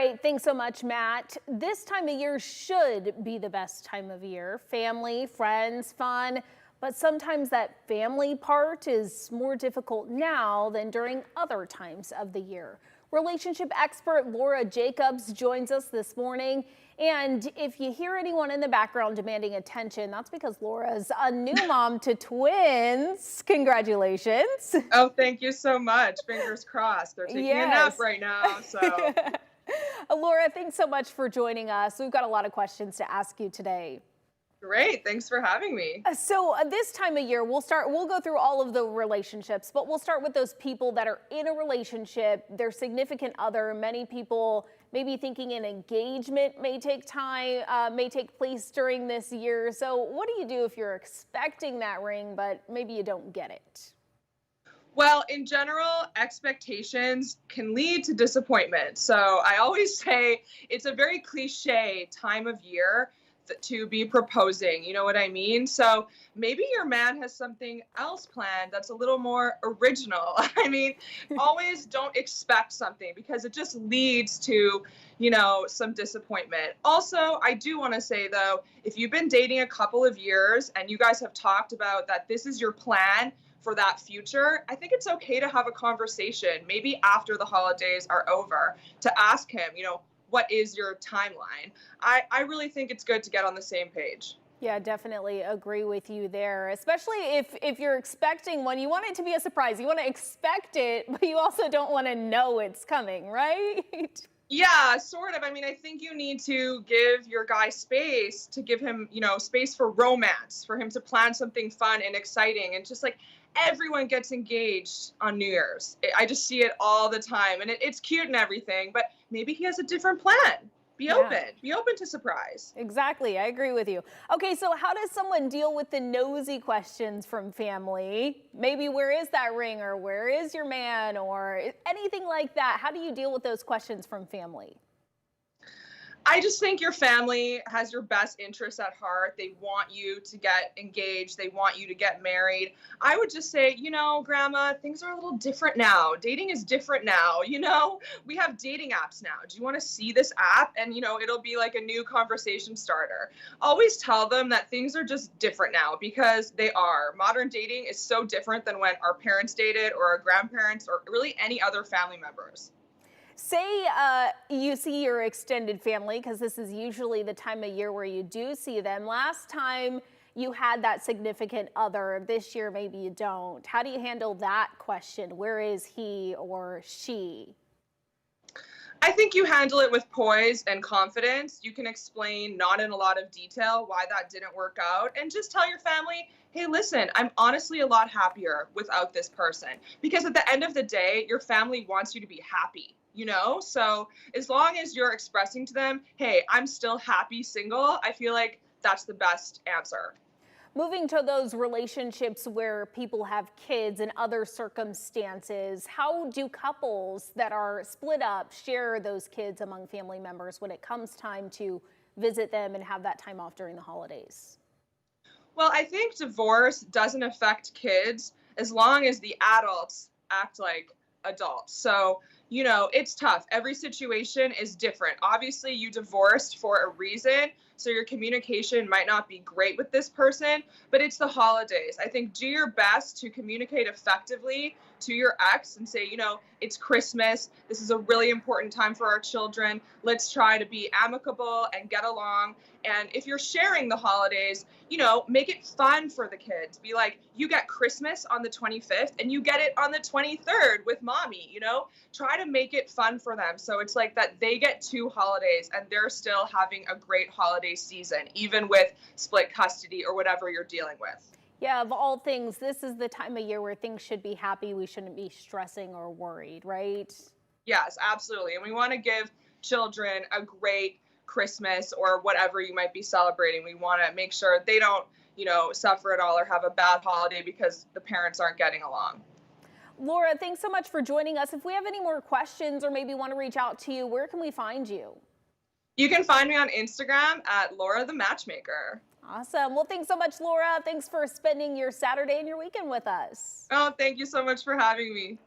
Great. Thanks so much, Matt. This time of year should be the best time of year. Family, friends, fun. But sometimes that family part is more difficult now than during other times of the year. Relationship expert Laura Jacobs joins us this morning. And if you hear anyone in the background demanding attention, that's because Laura's a new mom to twins. Congratulations. Oh, thank you so much. Fingers crossed. They're taking a nap Yes. right now, so. Laura, thanks so much for joining us. We've got a lot of questions to ask you today. Great. Thanks for having me. This time of year, we'll go through all of the relationships, but we'll start with those people that are in a relationship, their significant other. Many people may be thinking an engagement may take place during this year. So what do you do if you're expecting that ring, but maybe you don't get it? Well, in general, expectations can lead to disappointment. So I always say it's a very cliche time of year to be proposing. You know what I mean? So maybe your man has something else planned that's a little more original. I mean, always don't expect something because it just leads to, some disappointment. Also, I do want to say, though, if you've been dating a couple of years and you guys have talked about that this is your plan for that future, I think it's okay to have a conversation, maybe after the holidays are over, to ask him, what is your timeline? I really think it's good to get on the same page. Yeah, definitely agree with you there, especially if you're expecting one. You want it to be a surprise. You want to expect it, but you also don't want to know it's coming, right? Yeah, sort of. I mean, I think you need to give your guy space to give him, space for romance, for him to plan something fun and exciting. And just like everyone gets engaged on New Year's. I just see it all the time. And it's cute and everything, but maybe he has a different plan. Be open to surprise. Exactly. I agree with you. Okay, so how does someone deal with the nosy questions from family? Maybe where is that ring, or where is your man, or anything like that? How do you deal with those questions from family? I just think your family has your best interests at heart. They want you to get engaged. They want you to get married. I would just say, Grandma, things are a little different now. Dating is different now. We have dating apps now. Do you want to see this app? And, it'll be like a new conversation starter. Always tell them that things are just different now, because they are. Modern dating is so different than when our parents dated, or our grandparents, or really any other family members. Say you see your extended family, because this is usually the time of year where you do see them. Last time you had that significant other. This year maybe you don't. How do you handle that question? Where is he or she? I think you handle it with poise and confidence. You can explain, not in a lot of detail, why that didn't work out, and just tell your family, hey, listen, I'm honestly a lot happier without this person. Because at the end of the day, your family wants you to be happy. So as long as you're expressing to them, hey, I'm still happy single, I feel like that's the best answer. Moving to those relationships where people have kids and other circumstances, how do couples that are split up share those kids among family members when it comes time to visit them and have that time off during the holidays? Well, I think divorce doesn't affect kids as long as the adults act like adults. So, it's tough. Every situation is different. Obviously, you divorced for a reason, so your communication might not be great with this person, but it's the holidays. I think do your best to communicate effectively to your ex and say, it's Christmas. This is a really important time for our children. Let's try to be amicable and get along. And if you're sharing the holidays, make it fun for the kids. Be like, you get Christmas on the 25th and you get it on the 23rd with mommy, Try to make it fun for them. So it's like that they get two holidays and they're still having a great holiday season, even with split custody or whatever you're dealing with. Yeah, of all things, this is the time of year where things should be happy. We shouldn't be stressing or worried, right? Yes, absolutely. And we want to give children a great Christmas or whatever you might be celebrating. We want to make sure they don't, suffer at all or have a bad holiday because the parents aren't getting along. Laura, thanks so much for joining us. If we have any more questions or maybe want to reach out to you, where can we find you? You can find me on Instagram at Laura the Matchmaker. Awesome. Well, thanks so much, Laura. Thanks for spending your Saturday and your weekend with us. Oh, thank you so much for having me.